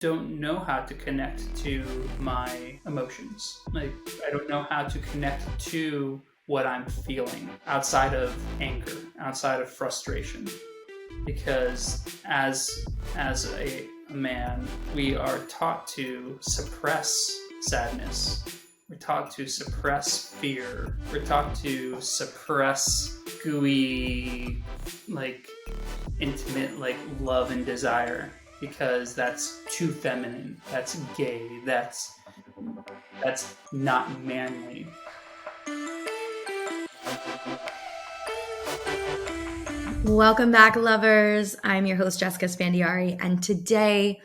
don't know how to connect to my emotions. Like, I don't know how to connect to what I'm feeling outside of anger, outside of frustration. Because as a man, we are taught to suppress sadness. We're taught to suppress fear. We're taught to suppress gooey, like, intimate, like, love and desire, because that's too feminine, that's gay, that's not manly. Welcome back, lovers. I'm your host, Jessica Spandiari, and today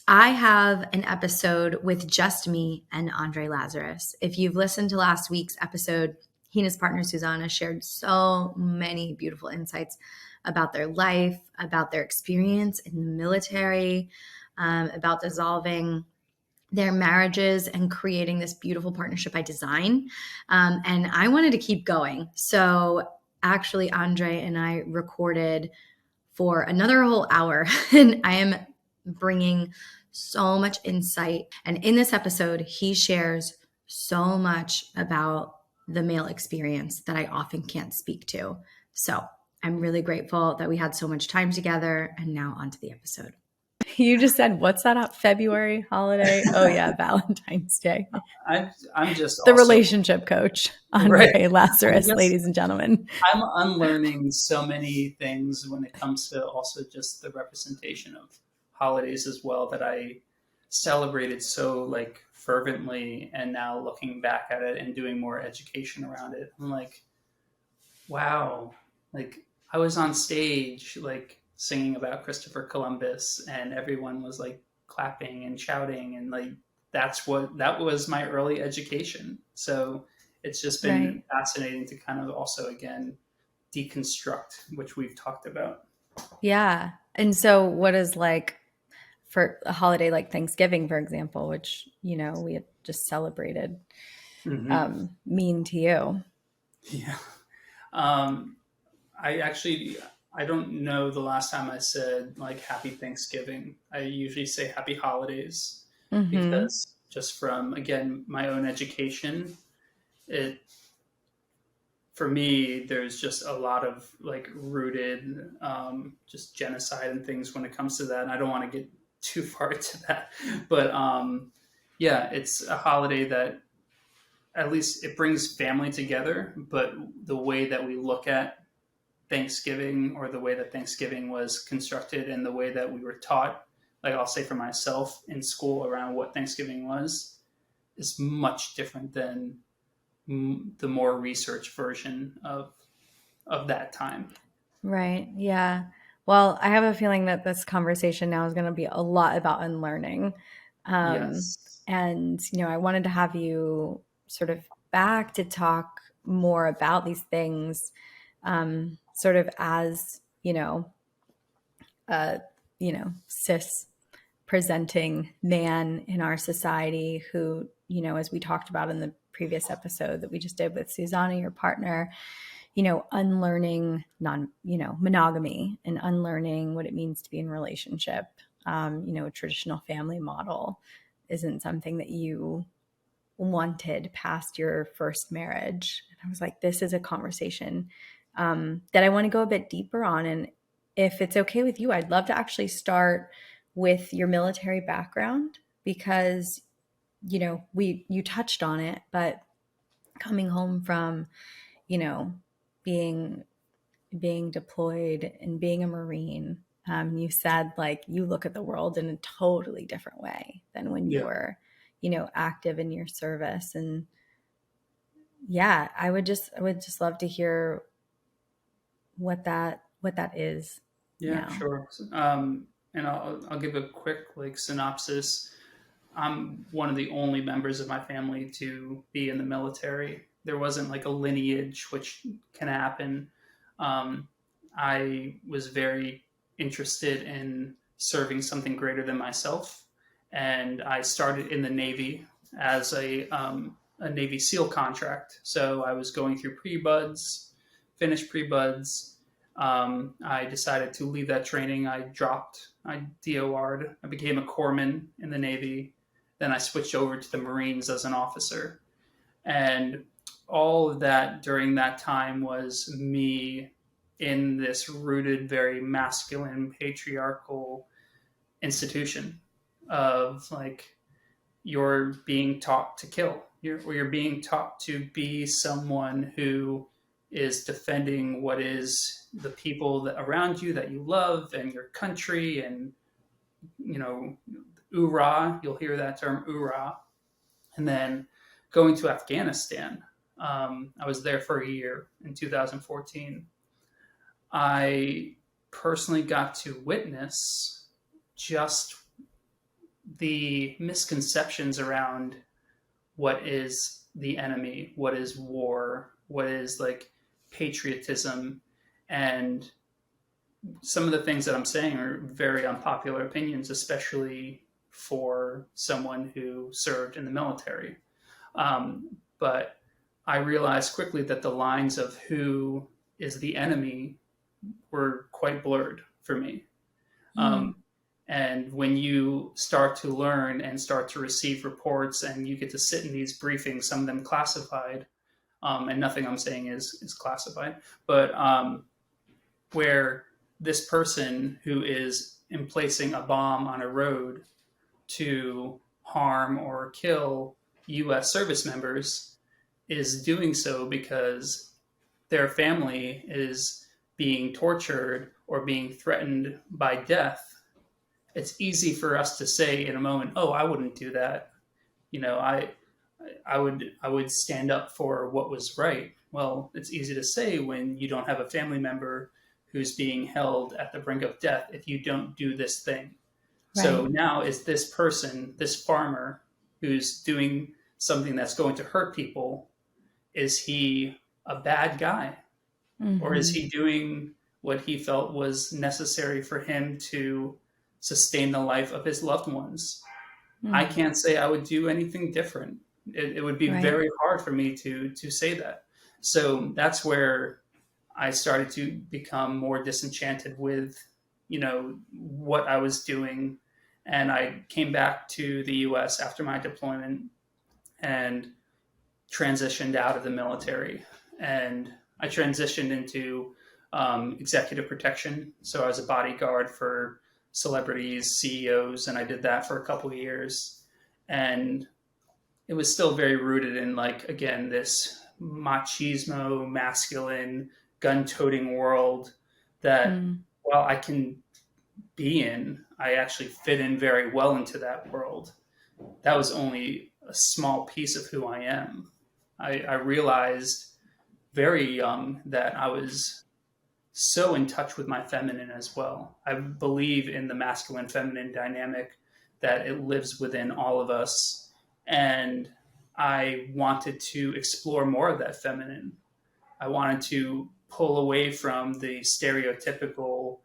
I have an episode with just me and Andre Lazarus. If you've listened to last week's episode, he and his partner Susanna shared so many beautiful insights about their life, about their experience in the military, about dissolving their marriages and creating this beautiful partnership by design. And I wanted to keep going. So actually, Andre and I recorded for another whole hour, and I am bringing so much insight. And in this episode, he shares so much about the male experience that I often can't speak to. So I'm really grateful that we had so much time together. And now onto the episode. You just said, what's that February holiday? Oh yeah, Valentine's Day. I'm just the also, relationship coach, Andre Lazarus, ladies and gentlemen. I'm unlearning so many things when it comes to also just the representation of holidays as well, that I celebrated so like fervently, and now looking back at it and doing more education around it, I'm like, wow, like I was on stage like singing about Christopher Columbus, and everyone was like clapping and shouting, and like that was my early education. So it's just been fascinating to kind of also again deconstruct, which we've talked about. Yeah. And so what is, like, for a holiday like Thanksgiving, for example, which, you know, we had just celebrated, mean to you? Yeah. I don't know the last time I said like happy Thanksgiving. I usually say happy holidays, because just from, again, my own education, for me, there's just a lot of like rooted just genocide and things when it comes to that. And I don't want to get too far into that, but yeah, it's a holiday that at least it brings family together. But the way that we look at Thanksgiving, or the way that Thanksgiving was constructed, and the way that we were taught, like I'll say for myself in school around what Thanksgiving was, is much different than the more research version of that time. Right. Yeah. Well, I have a feeling that this conversation now is going to be a lot about unlearning. Yes. And, you know, I wanted to have you sort of back to talk more about these things, sort of as, cis presenting man in our society who, you know, as we talked about in the previous episode that we just did with Susanna, your partner, you know, unlearning monogamy and unlearning what it means to be in a relationship. A traditional family model isn't something that you wanted past your first marriage. And I was like, this is a conversation that I want to go a bit deeper on. And if it's okay with you, I'd love to actually start with your military background, because, you know, you touched on it, but coming home from, you know, being deployed and being a Marine, you said like you look at the world in a totally different way than when you were, you know, active in your service. And yeah, I would just love to hear what that is. Yeah, now. sure. And I'll give a quick like synopsis. I'm one of the only members of my family to be in the military. There wasn't like a lineage, which can happen. I was very interested in serving something greater than myself, and I started in the Navy as a Navy SEAL contract. So I was going through pre-buds, finished pre-buds, I decided to leave that training. I DOR'd. I became a corpsman in the Navy. Then I switched over to the Marines as an officer. And all of that during that time was me in this rooted, very masculine, patriarchal institution of like, you're being taught to kill. You're being taught to be someone who is defending what is the people that around you that you love and your country and you know oorah. You'll hear that term oorah. And then going to Afghanistan, I was there for a year in 2014. I personally got to witness just the misconceptions around what is the enemy, what is war, what is like patriotism, and some of the things that I'm saying are very unpopular opinions, especially for someone who served in the military. But I realized quickly that the lines of who is the enemy were quite blurred for me. Mm. And when you start to learn and start to receive reports and you get to sit in these briefings, some of them classified, and nothing I'm saying is classified, but where this person who is emplacing a bomb on a road to harm or kill U.S. service members is doing so because their family is being tortured or being threatened by death. It's easy for us to say in a moment, "Oh, I wouldn't do that." You know, I would stand up for what was right. Well, it's easy to say when you don't have a family member who's being held at the brink of death if you don't do this thing. So Right. now is this person, this farmer who's doing something that's going to hurt people, is he a bad guy? Or is Mm-hmm. he doing what he felt was necessary for him to sustain the life of his loved ones? I Mm. can't say I would do anything different. It would be Right. very hard for me to say that. So that's where I started to become more disenchanted with, what I was doing. And I came back to the US after my deployment and transitioned out of the military. And I transitioned into executive protection. So I was a bodyguard for celebrities, CEOs, and I did that for a couple of years. And it was still very rooted in, like, again, this machismo, masculine, gun toting world that, Mm. while I can be in, I actually fit in very well into that world. That was only a small piece of who I am. I realized very young that I was so in touch with my feminine as well. I believe in the masculine feminine dynamic, that it lives within all of us. And I wanted to explore more of that feminine. I wanted to pull away from the stereotypical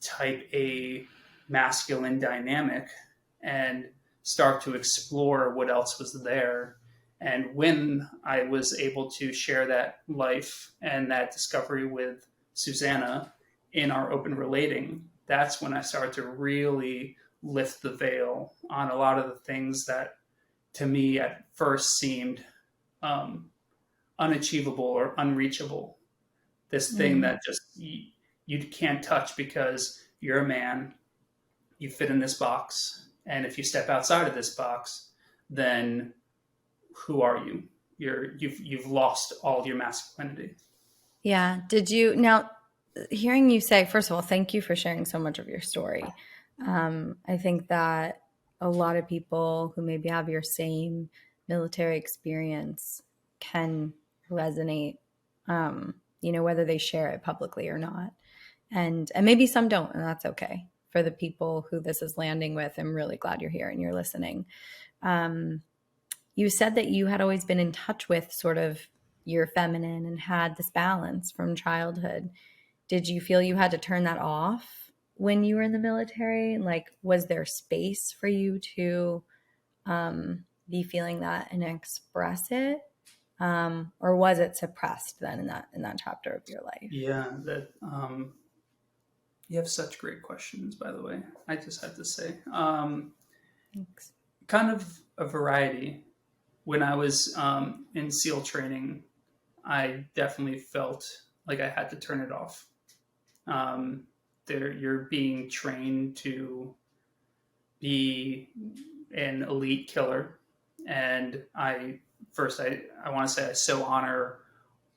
type A masculine dynamic and start to explore what else was there. And when I was able to share that life and that discovery with Susanna in our open relating, that's when I started to really lift the veil on a lot of the things that to me at first seemed um, unachievable or unreachable. This thing Mm. that just you can't touch because you're a man, you fit in this box, and if you step outside of this box, then who are you? You've lost all your masculinity. Yeah. Did you now hearing you say, first of all, thank you for sharing so much of your story. I think that a lot of people who maybe have your same military experience can resonate, whether they share it publicly or not. And maybe some don't, and that's okay. For the people who this is landing with, I'm really glad you're here and you're listening. Um, you said that you had always been in touch with sort of your feminine and had this balance from childhood. Did you feel you had to turn that off when you were in the military? Like, was there space for you to be feeling that and express it? or was it suppressed then in that chapter of your life? Yeah, that you have such great questions, by the way. I just have to say, Thanks. kind of a variety. When I was in SEAL training, I definitely felt like I had to turn it off. Um, you're being trained to be an elite killer, and I want to say I so honor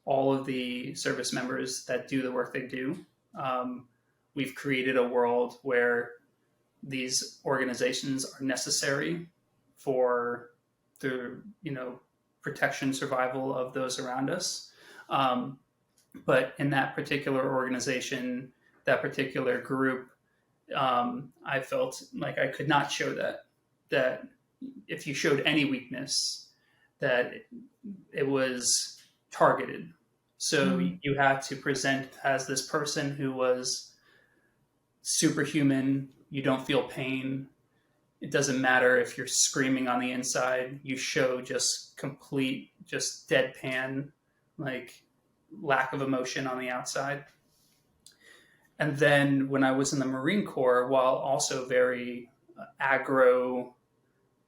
all of the service members that do the work they do. Um, we've created a world where these organizations are necessary for the protection survival of those around us. Um, but in that particular organization, that particular group, I felt like I could not show that if you showed any weakness, that it was targeted. So you had to present as this person who was superhuman. You don't feel pain. It doesn't matter if you're screaming on the inside. You show just complete, just deadpan, like lack of emotion on the outside. And then when I was in the Marine Corps, while also very aggro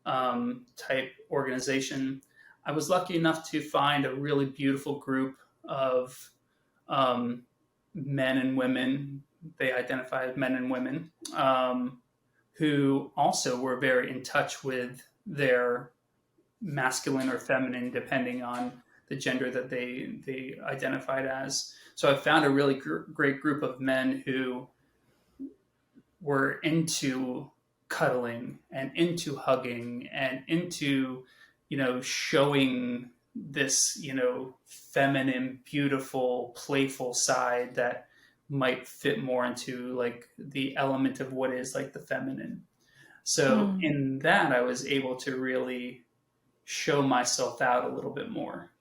type organization, I was lucky enough to find a really beautiful group of men and women. They identify as men and women who also were very in touch with their masculine or feminine, depending on the gender that they identified as. So I found a really great group of men who were into cuddling and into hugging and into, showing this, feminine, beautiful, playful side that might fit more into like the element of what is like the feminine. So in that, I was able to really show myself out a little bit more.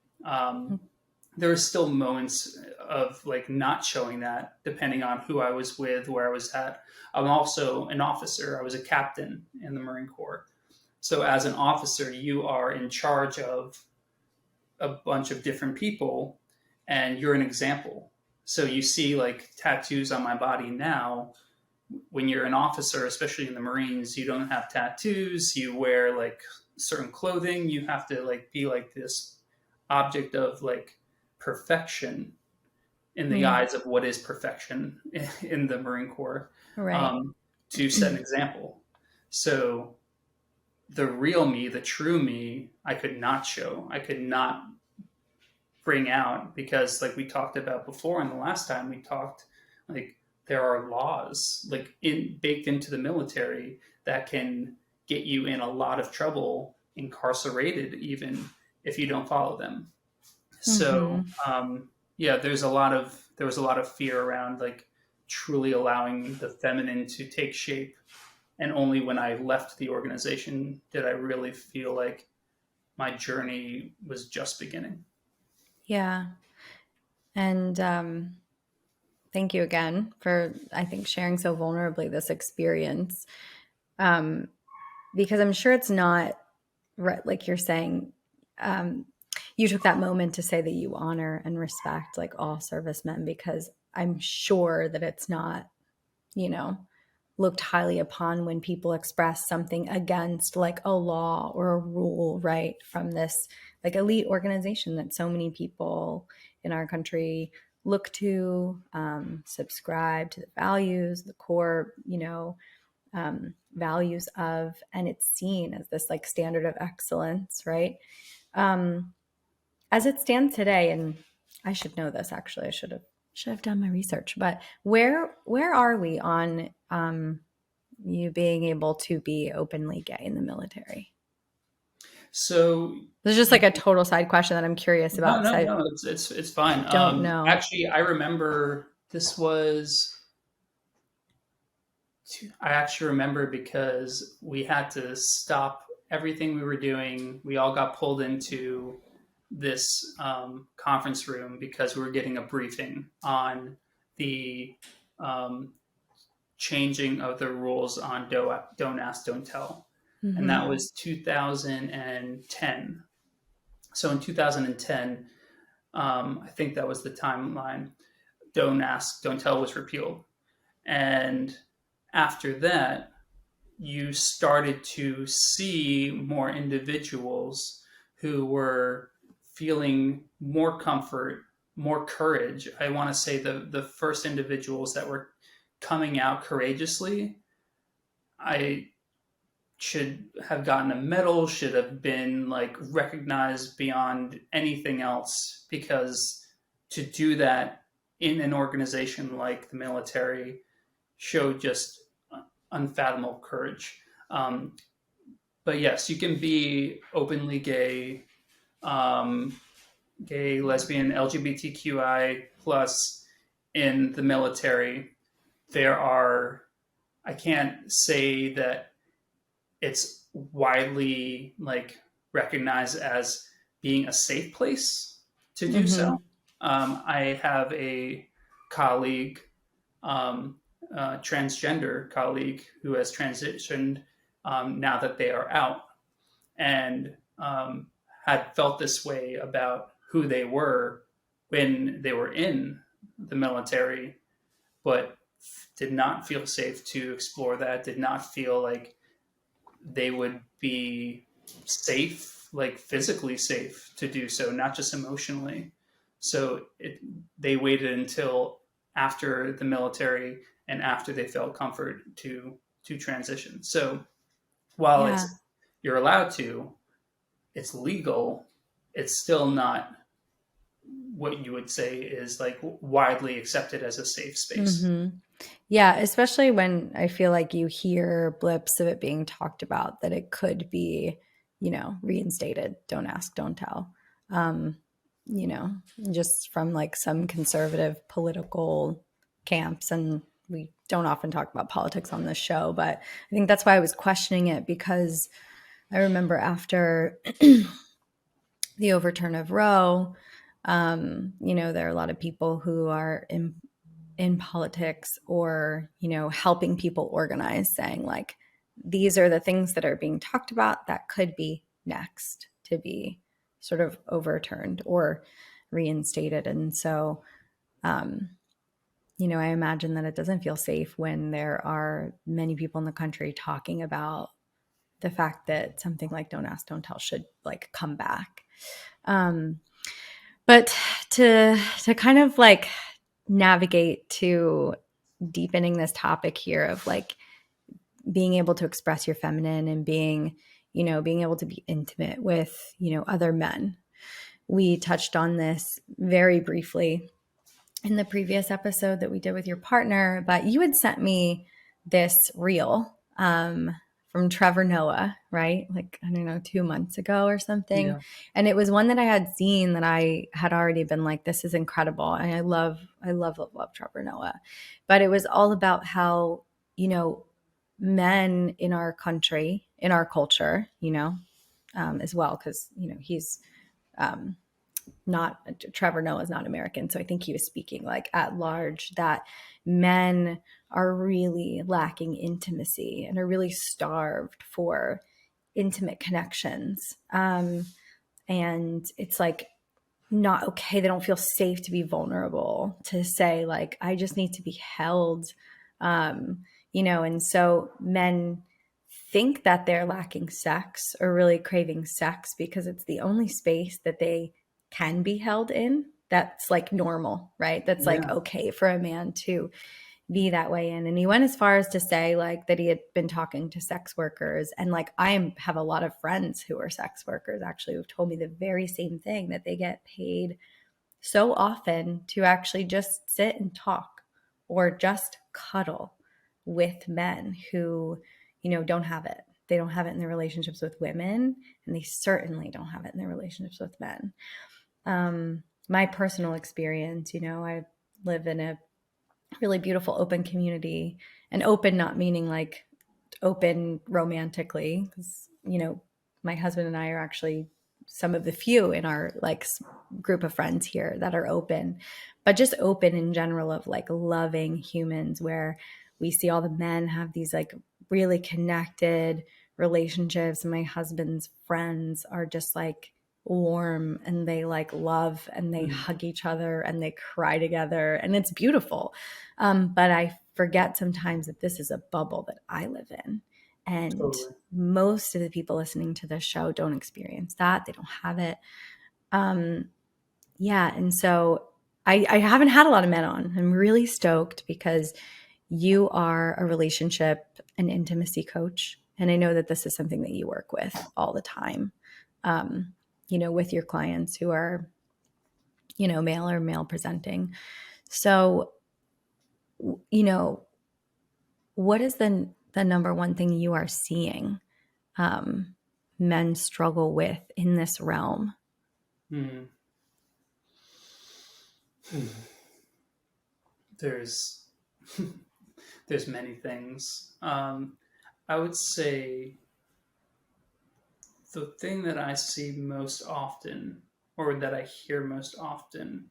There were still moments of like not showing that depending on who I was with, where I was at. I'm also an officer. I was a captain in the Marine Corps. So as an officer, you are in charge of a bunch of different people and you're an example. So you see like tattoos on my body now. When you're an officer, especially in the Marines, you don't have tattoos. You wear like certain clothing. You have to like be like this object of like perfection in the eyes of what is perfection in the Marine Corps, Right. to set an example. So the real me, the true me, I could not show. I could not bring out because, like we talked about before, and the last time we talked, like there are laws like baked into the military that can get you in a lot of trouble, incarcerated even if you don't follow them. So yeah, there was a lot of fear around like truly allowing the feminine to take shape. And only when I left the organization did I really feel like my journey was just beginning. Yeah. And thank you again for, I think, sharing so vulnerably this experience. Because I'm sure it's not right, like you're saying, you took that moment to say that you honor and respect like all servicemen, because I'm sure that it's not, looked highly upon when people express something against like a law or a rule, right? From this like elite organization that so many people in our country look to, subscribe to the values, the core, values of, and it's seen as this like standard of excellence, right? As it stands today, and I should know this actually, I should have done my research, but where are we on you being able to be openly gay in the military? So This is just like a total side question that I'm curious no, about no, because I no, it's fine. don't know. Actually, I remember I actually remember because we had to stop everything we were doing. We all got pulled into this conference room because we were getting a briefing on the um, changing of the rules on Don't Ask, Don't Tell. And that was 2010. So in 2010, I think that was the timeline. Don't Ask, Don't Tell was repealed. And after that, you started to see more individuals who were feeling more comfort, more courage. I want to say the first individuals that were coming out courageously, I should have gotten a medal, should have been like recognized beyond anything else, because to do that in an organization like the military showed just unfathomable courage. Um, but yes, you can be openly gay, um, gay, lesbian, LGBTQI plus in the military. There are, I can't say that it's widely like recognized as being a safe place to do Mm-hmm. so. I have a colleague, um, transgender colleague, who has transitioned now that they are out, and had felt this way about who they were when they were in the military, but did not feel safe to explore that, did not feel like they would be safe, like physically safe to do so, not just emotionally. So they waited until after the military and after they felt comfort to transition. So while Yeah. it's you're allowed to, it's legal, it's still not what you would say is like widely accepted as a safe space. Mm-hmm. Yeah, especially when I feel like you hear blips of it being talked about that it could be, reinstated. Don't ask, don't tell. Um, just from like some conservative political camps. And we don't often talk about politics on this show, but I think that's why I was questioning it, because I remember after the overturn of Roe, there are a lot of people who are in politics or helping people organize, saying like these are the things that are being talked about that could be next to be sort of overturned or reinstated. And so I imagine that it doesn't feel safe when there are many people in the country talking about the fact that something like don't ask, don't tell should like come back. um, but to kind of like navigate to deepening this topic here of like being able to express your feminine and being able to be intimate with, other men. We touched on this very briefly in the previous episode that we did with your partner, but you had sent me this reel from Trevor Noah, right? Like, I don't know, 2 months ago or something. Yeah. And it was one that I had seen that I had already been like, this is incredible. And I love, love Trevor Noah. But it was all about how, men in our country, in our culture, as well, because, he's um, not Trevor Noah is not American. So I think he was speaking like at large that men are really lacking intimacy and are really starved for intimate connections. And it's like not okay. They don't feel safe to be vulnerable, to say like, I just need to be held. And so men think that they're lacking sex or really craving sex because it's the only space that they can be held in. That's like normal, right? That's like Yeah. okay for a man to be that way in. And he went as far as to say like that he had been talking to sex workers. And like have a lot of friends who are sex workers actually who've told me the very same thing, that they get paid so often to actually just sit and talk or just cuddle with men who, don't have it. They don't have it in their relationships with women, and they certainly don't have it in their relationships with men. My personal experience, I live in a really beautiful open community, and open not meaning like open romantically, because my husband and I are actually some of the few in our like group of friends here that are open, but just open in general of like loving humans, where we see all the men have these like really connected relationships, and my husband's friends are just like warm and they like love and they hug each other and they cry together and it's beautiful. But I forget sometimes that this is a bubble that I live in. And Totally. most of the people listening to this show don't experience that. They don't have it. Yeah. And so I haven't had a lot of men on. I'm really stoked because you are a relationship and intimacy coach. And I know that this is something that you work with all the time, with your clients who are, male or male presenting. So, what is the number one thing you are seeing men struggle with in this realm? Hmm. There's there's many things. I would say the thing that I see most often, or that I hear most often,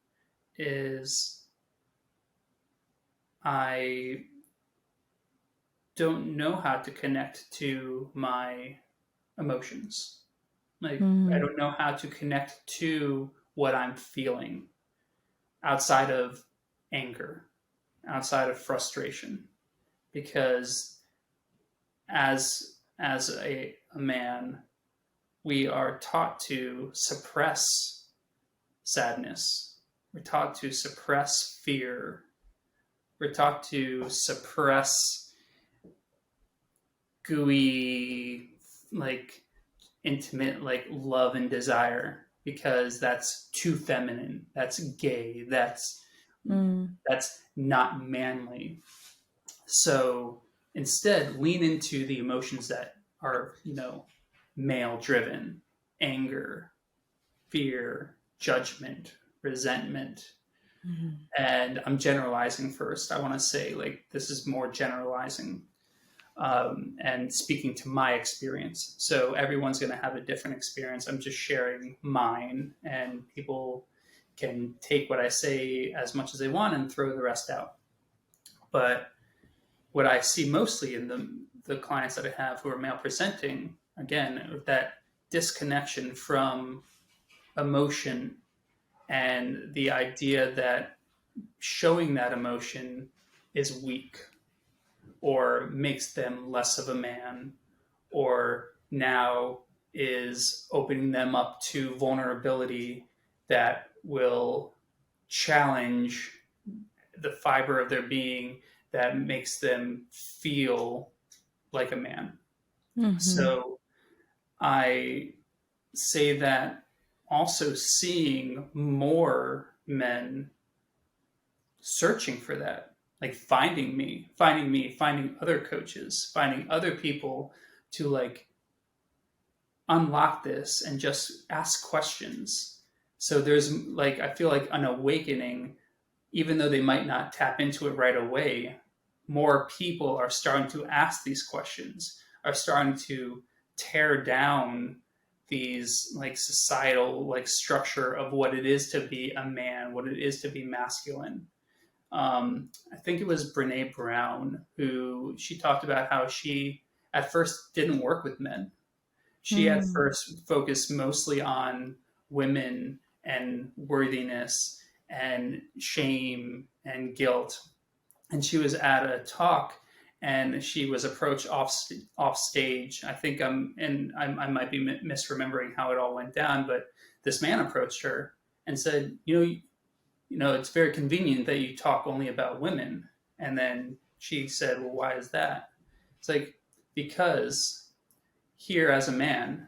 is I don't know how to connect to my emotions. Like, I Mm, don't know how to connect to what I'm feeling outside of anger, outside of frustration. Because as a man, we are taught to suppress sadness. We're taught to suppress fear. We're taught to suppress gooey, like intimate, like love and desire because that's too feminine. That's gay. mm, That's not manly. So instead, lean into the emotions that are, male driven: anger, fear, judgment, resentment. mm, And I'm generalizing first. I want to say, like, this is more generalizing and speaking to my experience. So everyone's going to have a different experience. I'm just sharing mine, and people can take what I say as much as they want and throw the rest out. But what I see mostly in the clients that I have who are male presenting, again, that disconnection from emotion and the idea that showing that emotion is weak or makes them less of a man or now is opening them up to vulnerability that will challenge the fiber of their being that makes them feel like a man. mhm, So I say that also seeing more men searching for that, like finding other coaches, finding other people to like unlock this and just ask questions. So there's like, I feel like an awakening, even though they might not tap into it right away, more people are starting to ask these questions, are starting to tear down these like societal like structure of what it is to be a man, what it is to be masculine. I think it was Brene Brown who she talked about how she at first didn't work with men. She at mm, first focused mostly on women and worthiness and shame and guilt. And she was at a talk and she was approached off stage. I think I might be misremembering how it all went down, but this man approached her and said, it's very convenient that you talk only about women. And then she said, well, why is that? It's like, because here as a man,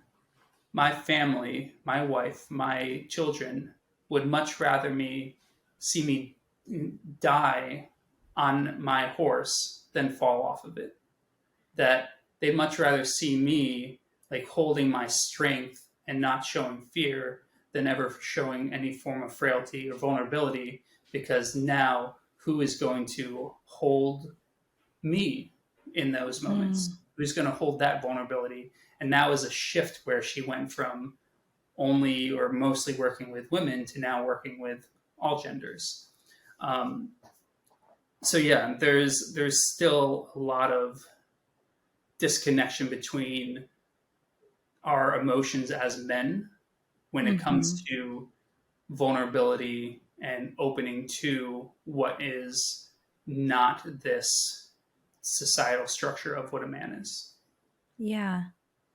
my family, my wife, my children would much rather me see me die on my horse than fall off of it. That they'd much rather see me like holding my strength and not showing fear than ever showing any form of frailty or vulnerability, because now who is going to hold me in those mm, moments? Who's going to hold that vulnerability? And now is a shift where she went from only or mostly working with women to now working with all genders. Um, so yeah, there's still a lot of disconnection between our emotions as men when it comes Mm-hmm. to vulnerability and opening to what is not this societal structure of what a man is. Yeah.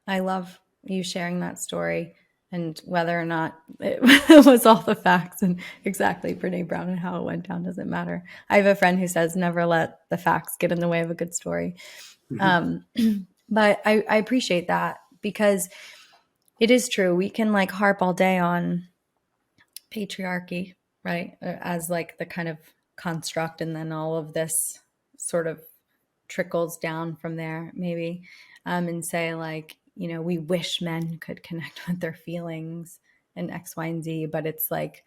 I love you sharing that story, and whether or not it was all the facts and exactly Brene Brown and how it went down doesn't matter. I have a friend who says never let the facts get in the way of a good story. Mm-hmm. Um, but I appreciate that, because it is true. We can like harp all day on patriarchy, right? As like the kind of construct, and then all of this sort of trickles down from there, maybe, and say, like, we wish men could connect with their feelings and X, Y, and Z, but it's like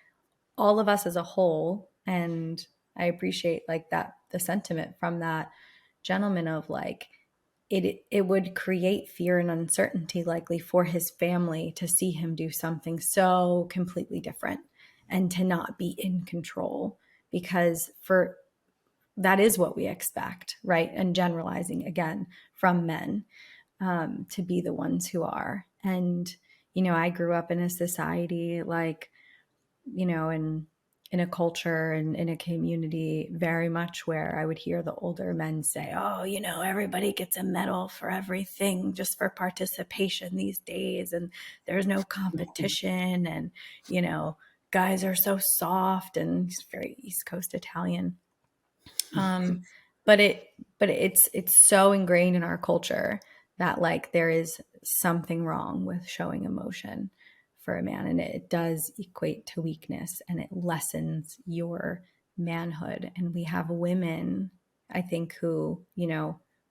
all of us as a whole. And I appreciate like that, the sentiment from that gentleman of like, it would create fear and uncertainty likely for his family to see him do something so completely different and to not be in control, because for that is what we expect, right? And generalizing again from men, to be the ones who are. And I grew up in a society like, in a culture and in a community very much where I would hear the older men say, oh, everybody gets a medal for everything just for participation these days. And there's no competition. And, guys are so soft. And he's very East Coast Italian. Um, but it's so ingrained in our culture that like there is something wrong with showing emotion for a man, and it does equate to weakness, and it lessens your manhood. And we have women, I think, who,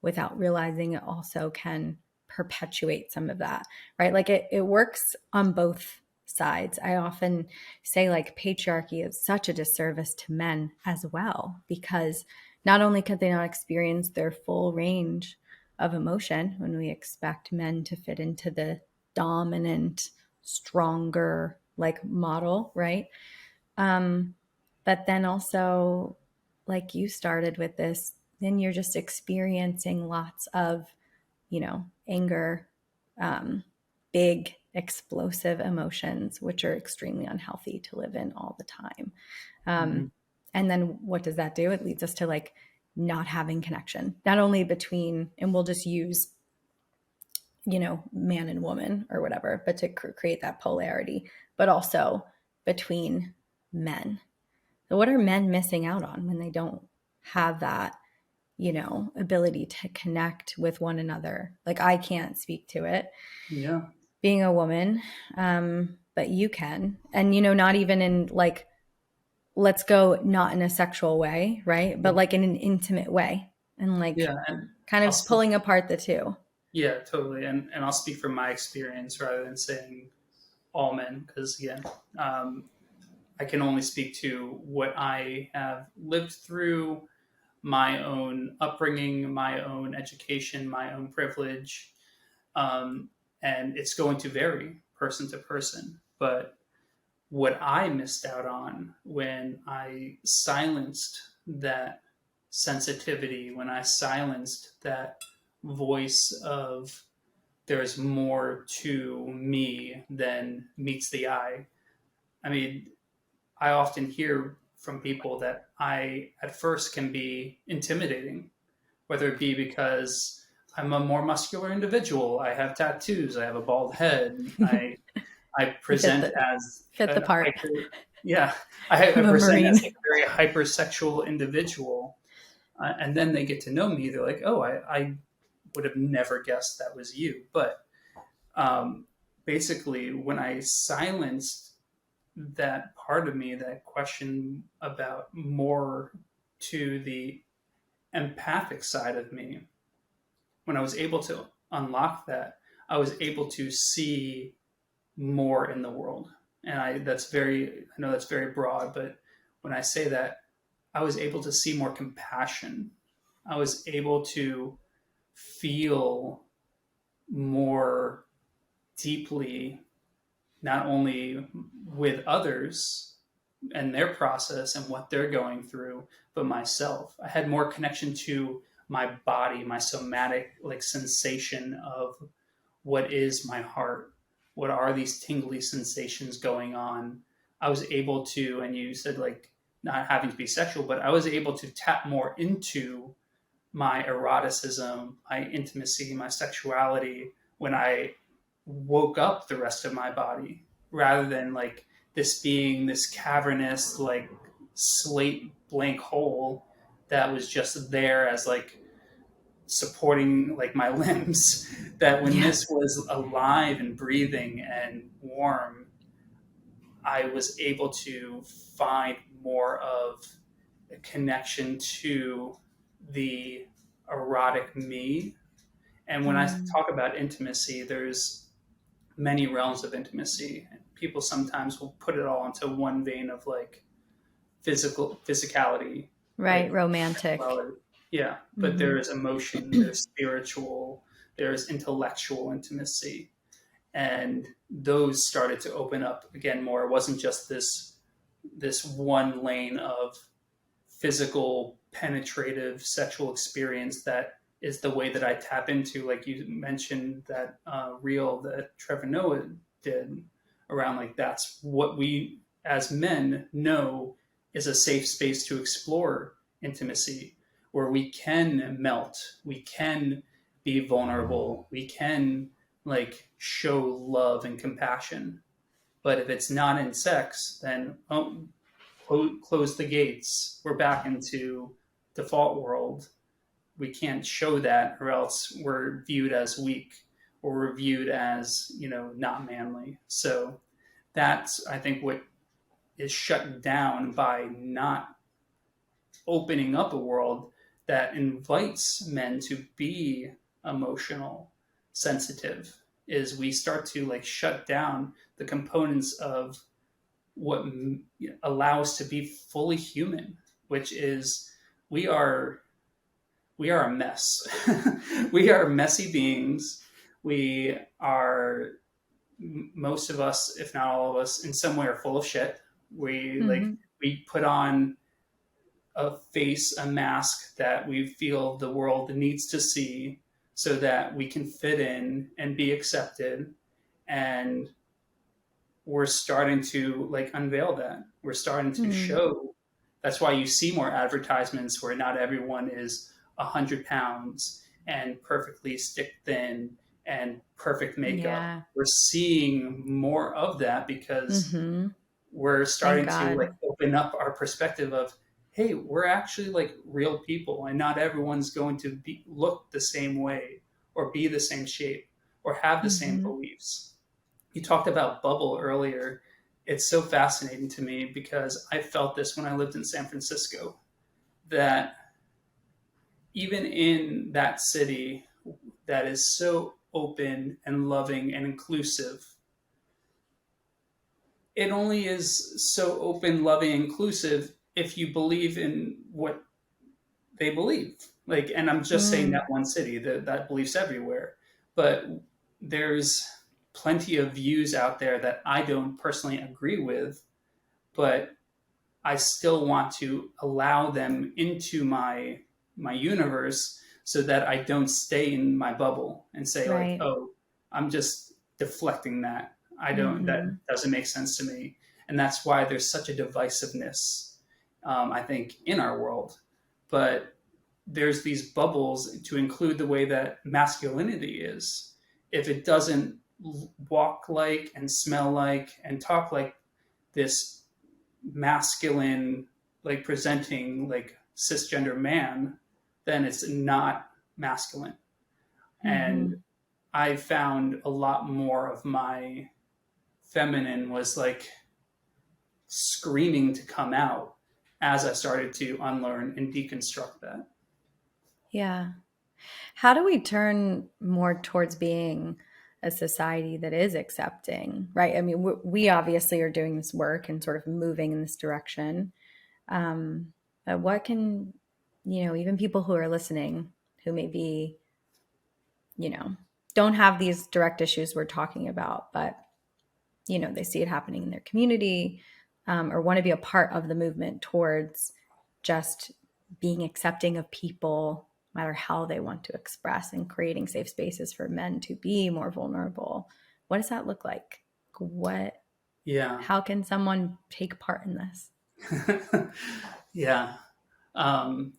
without realizing it, also can perpetuate some of that, right? Like it works on both sides. I often say like patriarchy is such a disservice to men as well, because not only could they not experience their full range of emotion when we expect men to fit into the dominant, stronger like model, right? Um, but then also, like you started with this, then you're just experiencing lots of, anger, um, big, explosive emotions, which are extremely unhealthy to live in all the time. Mm-hmm. And then what does that do? It leads us to like not having connection, not only between, and we'll just use, man and woman or whatever, but to create that polarity, but also between men. So, what are men missing out on when they don't have that, ability to connect with one another? Like, I can't speak to it Yeah. being a woman, but you can. And, not even in like, let's go not in a sexual way, right? But like in an intimate way, and like Yeah. And kind I'll of speak. pulling apart the two. Yeah, totally. And I'll speak from my experience rather than saying all men, because again, I can only speak to what I have lived through, my own upbringing, my own education, my own privilege. Um, and it's going to vary person to person. But what I missed out on when I silenced that sensitivity, when I silenced that voice of there's more to me than meets the eye. I mean, I often hear from people that I at first can be intimidating, whether it be because I'm a more muscular individual, I have tattoos, I have a bald head, I You fit present the as fit the a part hyper, yeah, I of a present as like Marine. a very hypersexual individual, and then they get to know me. They're like, oh, I would have never guessed that was you. But um, basically, when I silenced that part of me, that question about more to the empathic side of me, when I was able to unlock that, I was able to see more in the world. And I know that's very broad, but when I say that, I was able to see more compassion. I was able to feel more deeply, not only with others and their process and what they're going through, but myself. I had more connection to my body, my somatic like sensation of what is my heart. what are these tingly sensations going on, I was able to, and you said like not having to be sexual, but I was able to tap more into my eroticism, my intimacy, my sexuality when I woke up the rest of my body, rather than like this being this cavernous, like slate blank hole that was just there as like supporting like my limbs. That when Yeah. this was alive and breathing and warm, I was able to find more of a connection to the erotic me. And when I Mm. talk about intimacy, there's many realms of intimacy. People sometimes will put it all into one vein of like physicality, Right. like Romantic. sexuality. Yeah, but Mm-hmm. there is emotion, there's spiritual, there's intellectual intimacy, and those started to open up again more. It wasn't just this one lane of physical penetrative sexual experience that is the way that I tap into, like you mentioned that reel that Trevor Noah did around like that's what we as men know is a safe space to explore intimacy, where we can melt, we can be vulnerable, we can like show love and compassion. But if it's not in sex, then close the gates. We're back into default world. We can't show that, or else we're viewed as weak, or we're viewed as not manly. So that's, I think, what is shut down by not opening up a world that invites men to be emotional, sensitive. Is we start to like shut down the components of what allow us to be fully human, which is we are we are a mess. We are messy beings. We are, most of us, if not all of us, in some way are full of shit. We like Mm-hmm. we put on a face, a mask that we feel the world needs to see so that we can fit in and be accepted. And we're starting to like unveil that. We're starting to Mm. show. That's why you see more advertisements where not everyone is 100 pounds and perfectly stick thin and perfect makeup. Yeah. We're seeing more of that because Mm-hmm. we're Thank starting to like God. open up our perspective of, hey, we're actually like real people, and not everyone's going to look the same way or be the same shape or have the same Mm-hmm. beliefs. You talked about bubble earlier. It's so fascinating to me because I felt this when I lived in San Francisco, that even in that city that is so open and loving and inclusive, it only is so open, loving, inclusive if you believe in what they believe. Like, and I'm just saying Mm. that one city, that beliefs everywhere, but there's plenty of views out there that I don't personally agree with, but I still want to allow them into my universe so that I don't stay in my bubble and say like, Right. oh, I'm just deflecting that. I don't. That Mm-hmm. doesn't make sense to me, and that's why there's such a divisiveness, I think, in our world. But there's these bubbles to include the way that masculinity is. If it doesn't walk like and smell like and talk like this masculine, like presenting like cisgender man, then it's not masculine. And Mm-hmm. I found a lot more of my feminine was like screaming to come out as I started to unlearn and deconstruct that. Yeah. How do we turn more towards being a society that is accepting, right? I mean, we obviously are doing this work and sort of moving in this direction. But what can, even people who are listening who maybe, you know, don't have these direct issues we're talking about, but, they see it happening in their community, or want to be a part of the movement towards just being accepting of people, no matter how they want to express, and creating safe spaces for men to be more vulnerable. what does that look like? What, Yeah. how can someone take part in this? Yeah. Um,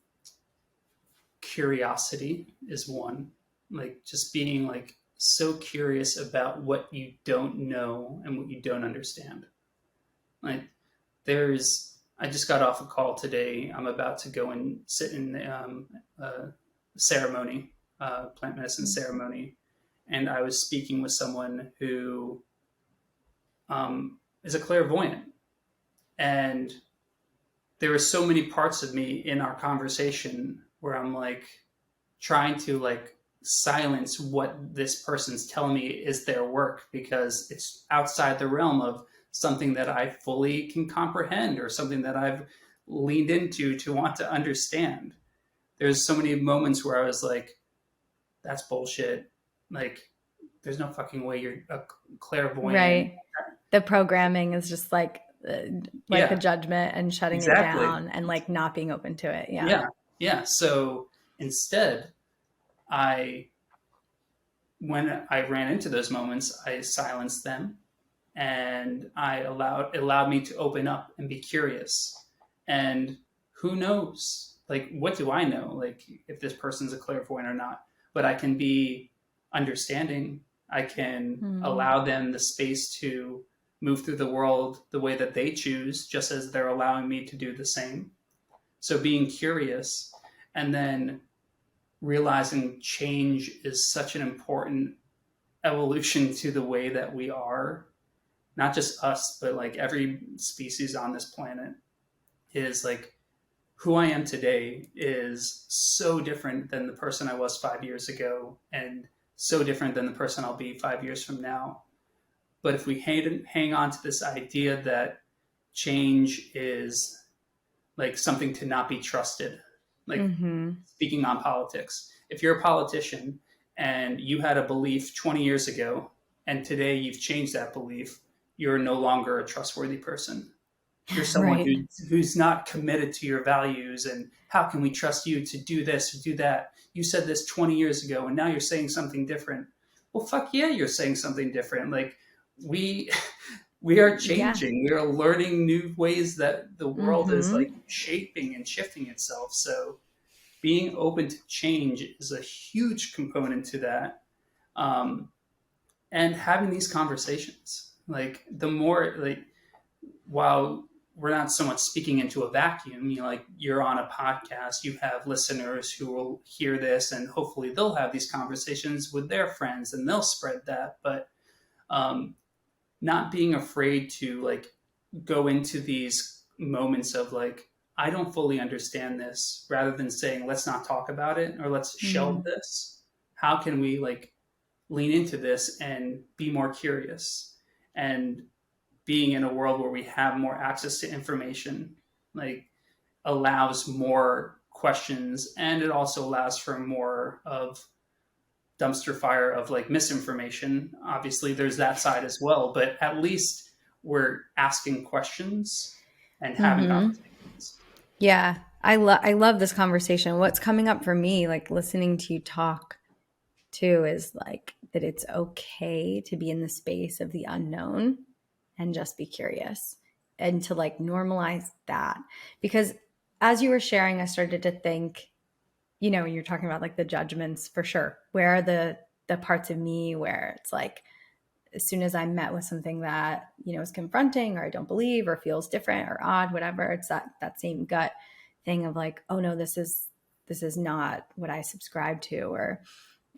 Curiosity is one. Like just being like so curious about what you don't know and what you don't understand. Like I just got off a call today. I'm about to go and sit in a ceremony, plant medicine ceremony, and I was speaking with someone who is a clairvoyant, and there were so many parts of me in our conversation where I'm like trying to like silence what this person's telling me is their work because it's outside the realm of something that I fully can comprehend or something that I've leaned into to want to understand. There's so many moments where I was like, that's bullshit. Like, there's no fucking way you're a clairvoyant. Right. The programming is just like the Yeah, judgment and shutting it exactly. down and like not being open to it. Yeah. Yeah, yeah. So instead, I when I ran into those moments, I silenced them and it allowed me to open up and be curious. And who knows? Like, what do I know? Like, if this person's a clairvoyant or not? But I can be understanding. I can Mm. allow them the space to move through the world the way that they choose, just as they're allowing me to do the same. So being curious and then realizing change is such an important evolution to the way that we are, not just us, but like every species on this planet is like who I am today is so different than the person I was 5 years ago and so different than the person I'll be 5 years from now. But if we hang on to this idea that change is like something to not be trusted, like Mm-hmm. speaking on politics, if you're a politician and you had a belief 20 years ago and today you've changed that belief, you're no longer a trustworthy person. You're someone Right. who's not committed to your values and how can we trust you to do this or do that? You said this 20 years ago and now you're saying something different. Well, fuck yeah, you're saying something different. Like we we are Yeah. changing. We are learning new ways that the world is Mm-hmm. like shaping and shifting itself. So being open to change is a huge component to that. Um, and having these conversations, like the more like while we're not so much speaking into a vacuum, you know, like you're on a podcast, you have listeners who will hear this and hopefully they'll have these conversations with their friends and they'll spread that. But um, not being afraid to like go into these moments of like, I don't fully understand this, rather than saying, let's not talk about it or let's Mm-hmm. shelve this. How can we like lean into this and be more curious? And being in a world where we have more access to information, like allows more questions and it also allows for more of dumpster fire of like misinformation. Obviously, there's that side as well, but at least we're asking questions and having Mm-hmm. conversations. Yeah. I love this conversation. What's coming up for me, like listening to you talk too, is like that it's okay to be in the space of the unknown and just be curious and to like normalize that. Because as you were sharing, I started to think, you're talking about like the judgments for sure. Where are the parts of me where it's like as soon as I'm met with something that, is confronting or I don't believe or feels different or odd, whatever, it's that same gut thing of like, oh no, this is not what I subscribe to, or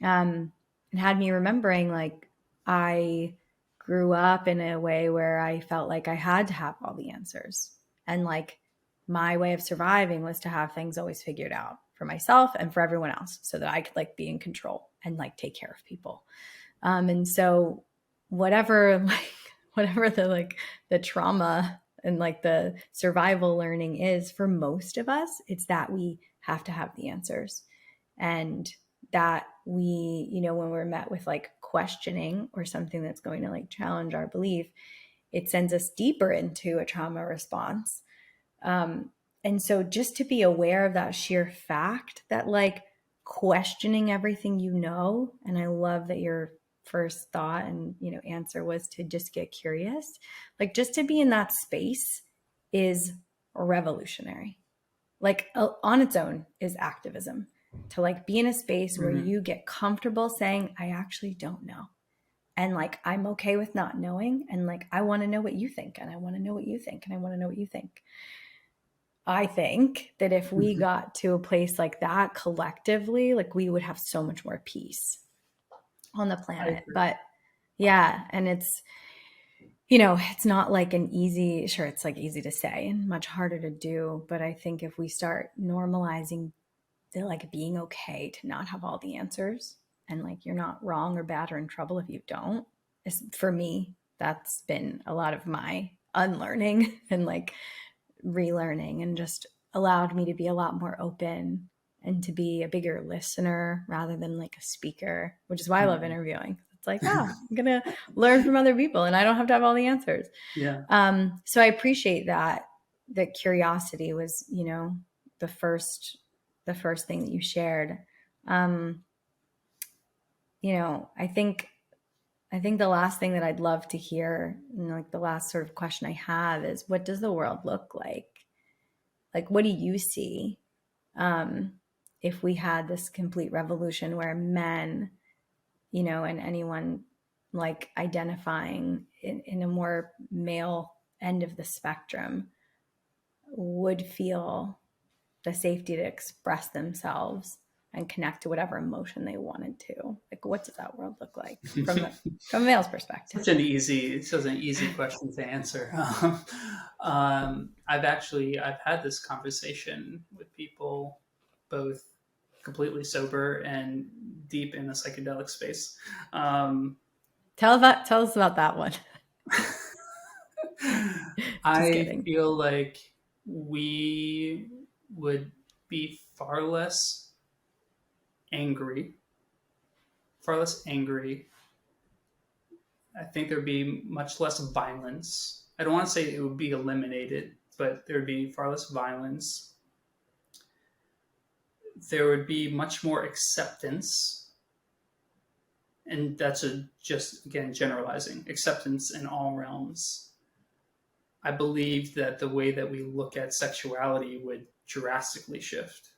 it had me remembering like I grew up in a way where I felt like I had to have all the answers. And like my way of surviving was to have things always figured out for myself and for everyone else so that I could like be in control and like take care of people. And so whatever like whatever the like the trauma and like the survival learning is for most of us, it's that we have to have the answers. And that we, when we're met with like questioning or something that's going to like challenge our belief, it sends us deeper into a trauma response. Um, and so just to be aware of that sheer fact that like questioning everything, and I love that you're first thought and, answer was to just get curious. Like, just to be in that space is revolutionary. Like, on its own is activism. To like be in a space where you get comfortable saying, I actually don't know. And like, I'm okay with not knowing. And like, I want to know what you think. And I want to know what you think. And I want to know what you think. I think that if we got to a place like that collectively, like we would have so much more peace on the planet. But yeah, and it's, it's not like an easy, sure, it's like easy to say and much harder to do. But I think if we start normalizing the like being okay to not have all the answers, and like you're not wrong or bad or in trouble if you don't, for me, that's been a lot of my unlearning and like relearning, and just allowed me to be a lot more open and to be a bigger listener rather than like a speaker, which is why I love interviewing. It's like, I'm gonna learn from other people and I don't have to have all the answers. Yeah. So I appreciate that curiosity was, the first thing that you shared. I think the last thing that I'd love to hear, like the last sort of question I have is, what does the world look like? Like, what do you see if we had this complete revolution where men, and anyone like identifying in a more male end of the spectrum would feel the safety to express themselves and connect to whatever emotion they wanted to? Like, what does that world look like from a male's perspective? Such an easy question to answer. I've had this conversation with people, both completely sober and deep in the psychedelic space. Tell us about that one. I feel like we would be far less angry. I think there'd be much less violence. I don't want to say it would be eliminated, but there'd be far less violence. There would be much more acceptance. And that's just, again, generalizing. Acceptance in all realms. I believe that the way that we look at sexuality would drastically shift.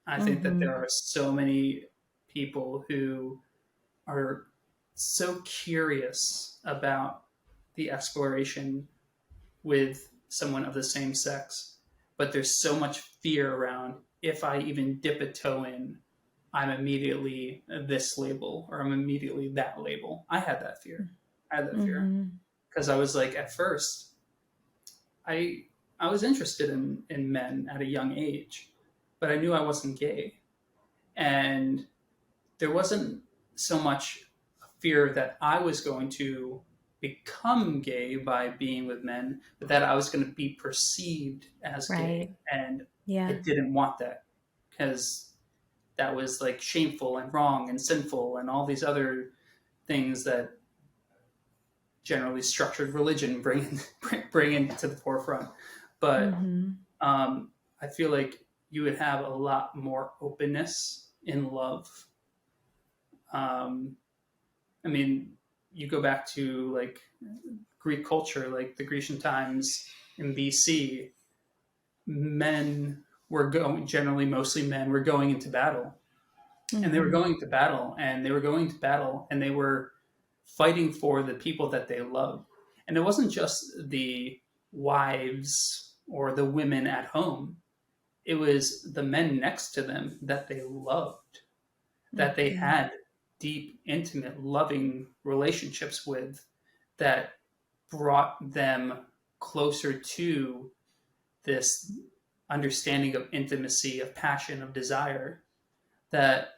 I think that there are so many people who are so curious about the exploration with someone of the same sex, but there's so much fear around, if I even dip a toe in, I'm immediately this label or I'm immediately that label. I had that fear. Because I was like, at first, I was interested in men at a young age, but I knew I wasn't gay. And there wasn't so much fear that I was going to become gay by being with men, but that I was going to be perceived as gay. And I didn't want that, because that was like shameful and wrong and sinful and all these other things that generally structured religion bring into the forefront. But I feel like you would have a lot more openness in love. I mean, you go back to like Greek culture, like the Grecian times in BC, men were generally mostly men were going into battle. And they were going to battle, and they were fighting for the people that they loved. And it wasn't just the wives or the women at home. It was the men next to them that they loved, that they had deep, intimate, loving relationships with, that brought them closer to this understanding of intimacy, of passion, of desire, that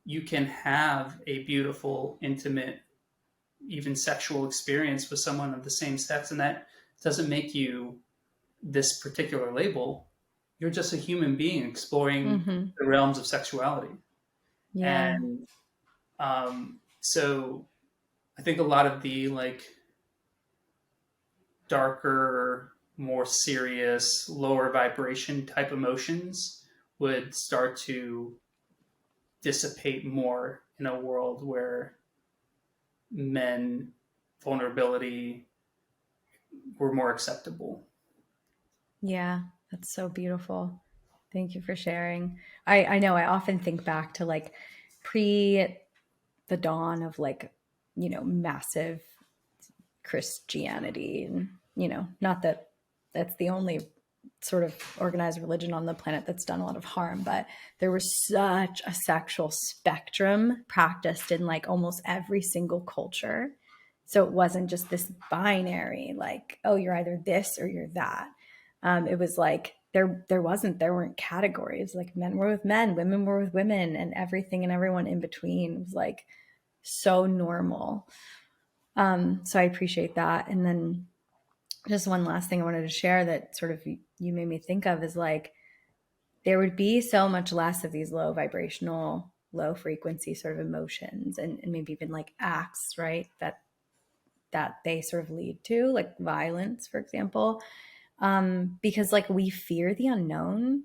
you can have a beautiful, intimate, even sexual experience with someone of the same sex, and that doesn't make you this particular label. You're just a human being exploring the realms of sexuality. And so I think a lot of the like darker, more serious, lower vibration type emotions would start to dissipate more in a world where men vulnerability were more acceptable. Yeah, that's so beautiful. Thank you for sharing. I know I often think back to like pre the dawn of like, massive Christianity. And, not that that's the only sort of organized religion on the planet that's done a lot of harm, but there was such a sexual spectrum practiced in like almost every single culture. So it wasn't just this binary, like, oh, you're either this or you're that. It was like there weren't categories. Like men were with men, women were with women, and everything and everyone in between was like so normal. So I appreciate that. And then just one last thing I wanted to share that sort of you made me think of is like there would be so much less of these low vibrational, low frequency sort of emotions and maybe even like acts, right? That they sort of lead to, like violence, for example. Because like we fear the unknown.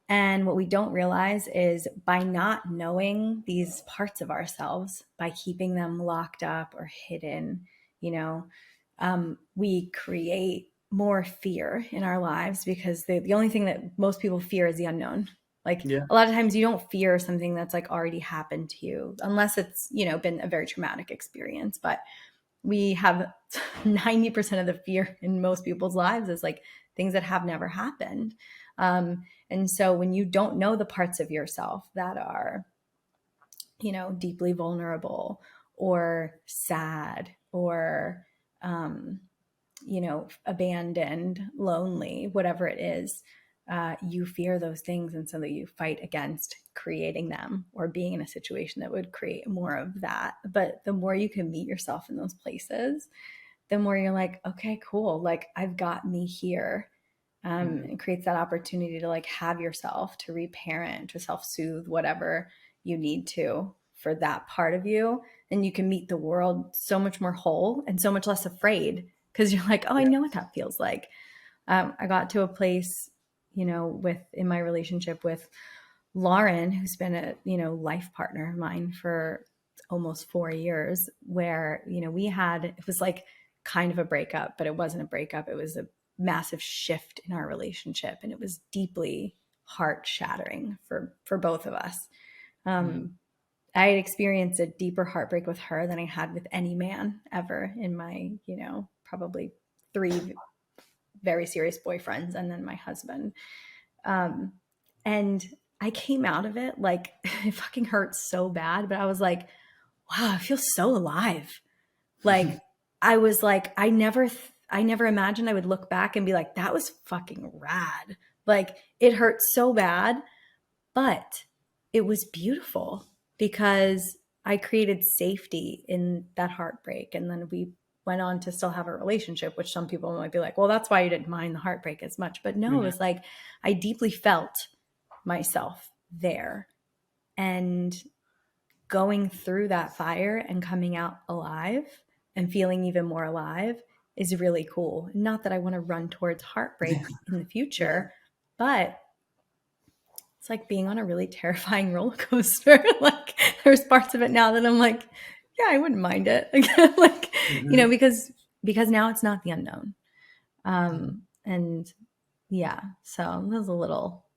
And what we don't realize is by not knowing these parts of ourselves, by keeping them locked up or hidden, you know, we create more fear in our lives because the only thing that most people fear is the unknown. Like Yeah. a lot of times you don't fear something that's like already happened to you unless it's, been a very traumatic experience. But we have 90% of the fear in most people's lives is like things that have never happened. And so when you don't know the parts of yourself that are, deeply vulnerable or sad or, abandoned, lonely, whatever it is, you fear those things. And so that you fight against creating them or being in a situation that would create more of that. But the more you can meet yourself in those places, the more you're like, okay, cool. Like I've got me here. Mm-hmm. It creates that opportunity to like have yourself, to reparent, to self-soothe, whatever you need to for that part of you. And you can meet the world so much more whole and so much less afraid because you're like, oh, I Yeah. know what that feels like. I got to a place, with in my relationship with Lauren, who's been a, life partner of mine for almost 4 years, where, it was like kind of a breakup, but it wasn't a breakup. It was a massive shift in our relationship. And it was deeply heart shattering for both of us. Mm-hmm. Um, I had experienced a deeper heartbreak with her than I had with any man ever in my, probably 3 very serious boyfriends and then my husband. Um, and I came out of it like it fucking hurts so bad, but I was like, wow, I feel so alive. Like I was like, I never imagined I would look back and be like, that was fucking rad. Like it hurt so bad, but it was beautiful because I created safety in that heartbreak. And then we went on to still have a relationship, which some people might be like, well, that's why you didn't mind the heartbreak as much. But no, it Yeah. was like I deeply felt myself there and going through that fire and coming out alive and feeling even more alive is really cool. Not that I want to run towards heartbreak in the Yeah. future, but it's like being on a really terrifying roller coaster. Like there's parts of it now that I'm like, yeah, I wouldn't mind it. Like, Mm-hmm. because now it's not the unknown. And yeah, so it was a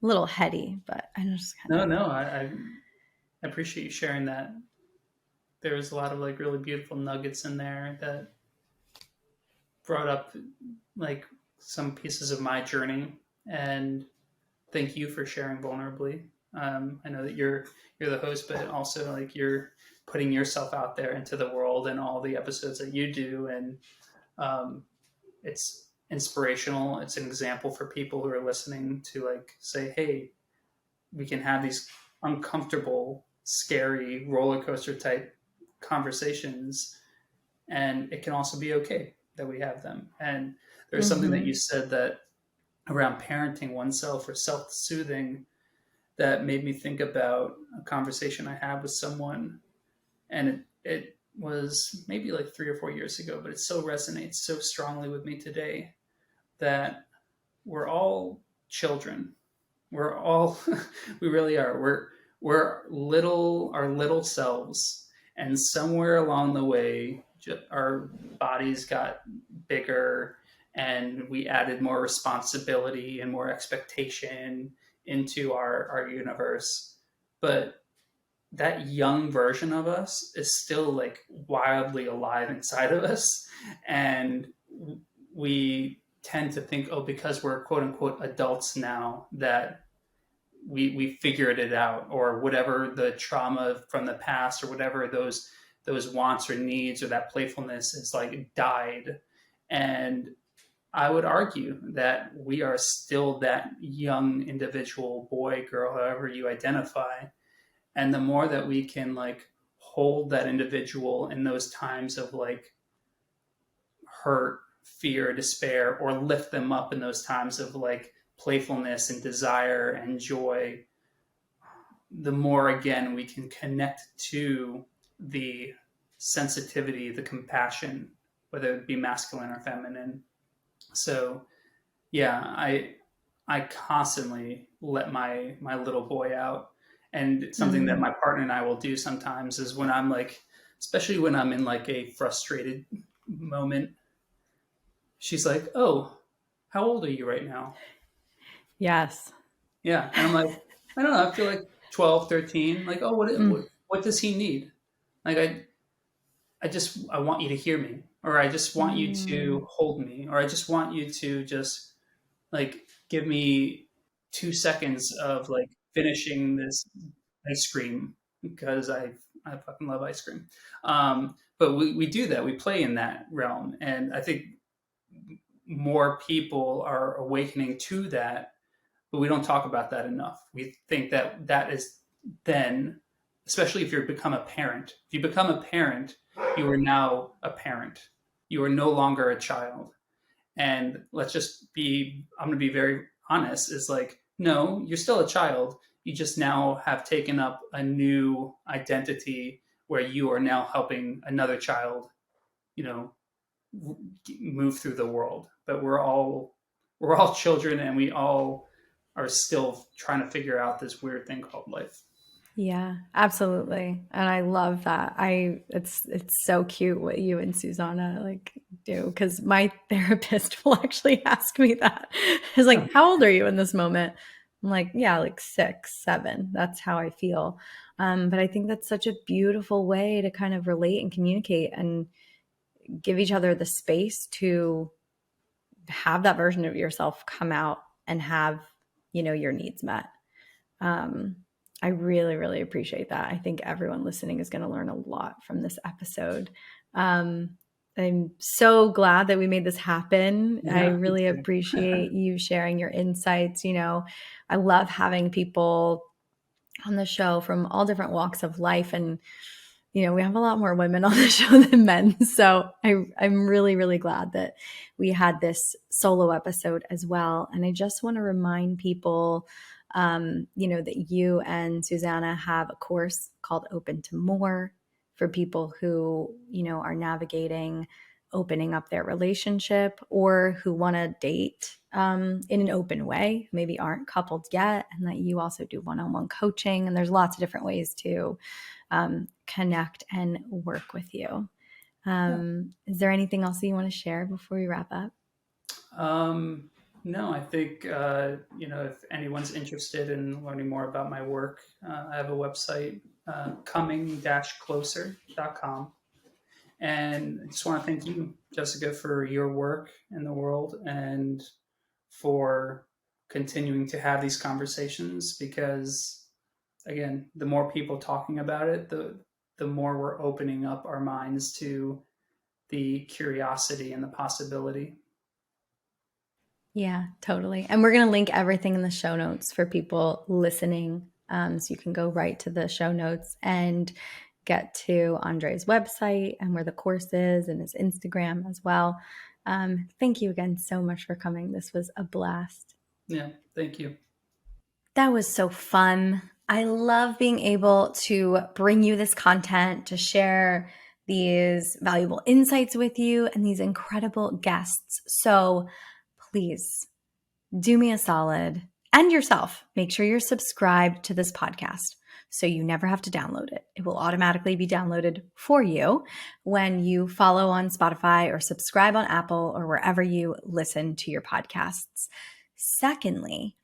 little heady, but I just kind No, of no, I appreciate you sharing that. There was a lot of like really beautiful nuggets in there that brought up like some pieces of my journey, and thank you for sharing vulnerably. I know that you're the host, but also like you're putting yourself out there into the world and all the episodes that you do, and it's inspirational. It's an example for people who are listening to like say, hey, we can have these uncomfortable, scary roller coaster type conversations, and it can also be okay that we have them. And there's something that you mm-hmm, said that around parenting oneself or self-soothing that made me think about a conversation I had with someone, and it was maybe like 3 or 4 years ago, but it still resonates so strongly with me today that we're all children. We're all we really are. We're little our little selves, and somewhere along the way our bodies got bigger, and we added more responsibility and more expectation into our universe. But that young version of us is still like wildly alive inside of us. And we tend to think, oh, because we're quote unquote adults now, that we figured it out, or whatever the trauma from the past, or whatever those wants or needs or that playfulness is like died. And I would argue that we are still that young individual, boy, girl, however you identify. And the more that we can like hold that individual in those times of like hurt, fear, despair, or lift them up in those times of like playfulness and desire and joy, the more again we can connect to the sensitivity, the compassion, whether it be masculine or feminine. So yeah, I constantly let my little boy out. And something that my partner and I will do sometimes is when I'm like, especially when I'm in like a frustrated moment, she's like, "Oh, how old are you right now?" Yes. Yeah. And I'm like, "I don't know, I feel like 12, 13." Like, "Oh, what does he need?" Like I want you to hear me, or I just want you to hold me, or I just want you to just like give me 2 seconds of like finishing this ice cream, because I fucking love ice cream. But we do that. We play in that realm, and I think more people are awakening to that, but we don't talk about that enough. We think that that is then, especially if you become a parent. If you become a parent, you are now a parent. You are no longer a child. And let's just be, I'm going to be very honest, is like, no, you're still a child. You just now have taken up a new identity where you are now helping another child, you know, move through the world. But we're all children, and we all are still trying to figure out this weird thing called life. Yeah, absolutely. And I love that. It's so cute what you and Susanna like do, because my therapist will actually ask me that. He's like, "How old are you in this moment?" I'm like, "Yeah, like 6, 7." That's how I feel. But I think that's such a beautiful way to kind of relate and communicate and give each other the space to have that version of yourself come out and have, your needs met. I really, really appreciate that. I think everyone listening is going to learn a lot from this episode. I'm so glad that we made this happen. I Yeah, really appreciate you sharing your insights. I love having people on the show from all different walks of life. And, we have a lot more women on the show than men. So I'm really, really glad that we had this solo episode as well. And I just want to remind people, that you and Susanna have a course called Open to More for people who, are navigating opening up their relationship, or who want to date in an open way, maybe aren't coupled yet, and that you also do one-on-one coaching. And there's lots of different ways to connect and work with you. Is there anything else that you want to share before we wrap up? No, I think, if anyone's interested in learning more about my work, I have a website, coming-closer.com. And I just want to thank you, Jessica, for your work in the world, and for continuing to have these conversations, because, again, the more people talking about it, the more we're opening up our minds to the curiosity and the possibility. Yeah, totally. And we're going to link everything in the show notes for people listening. So you can go right to the show notes and get to Andre's website and where the course is, and his Instagram as well. Thank you again so much for coming. This was a blast. Yeah, thank you. That was so fun. I love being able to bring you this content, to share these valuable insights with you, and these incredible guests. So please do me a solid, and yourself. Make sure you're subscribed to this podcast so you never have to download it. It will automatically be downloaded for you when you follow on Spotify or subscribe on Apple or wherever you listen to your podcasts. Secondly,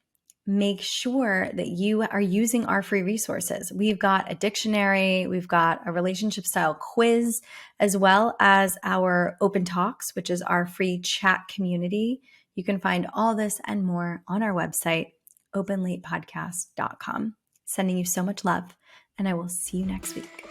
make sure that you are using our free resources. We've got a dictionary, we've got a relationship style quiz, as well as our open talks, which is our free chat community. You can find all this and more on our website, openlatepodcast.com. Sending you so much love, and I will see you next week.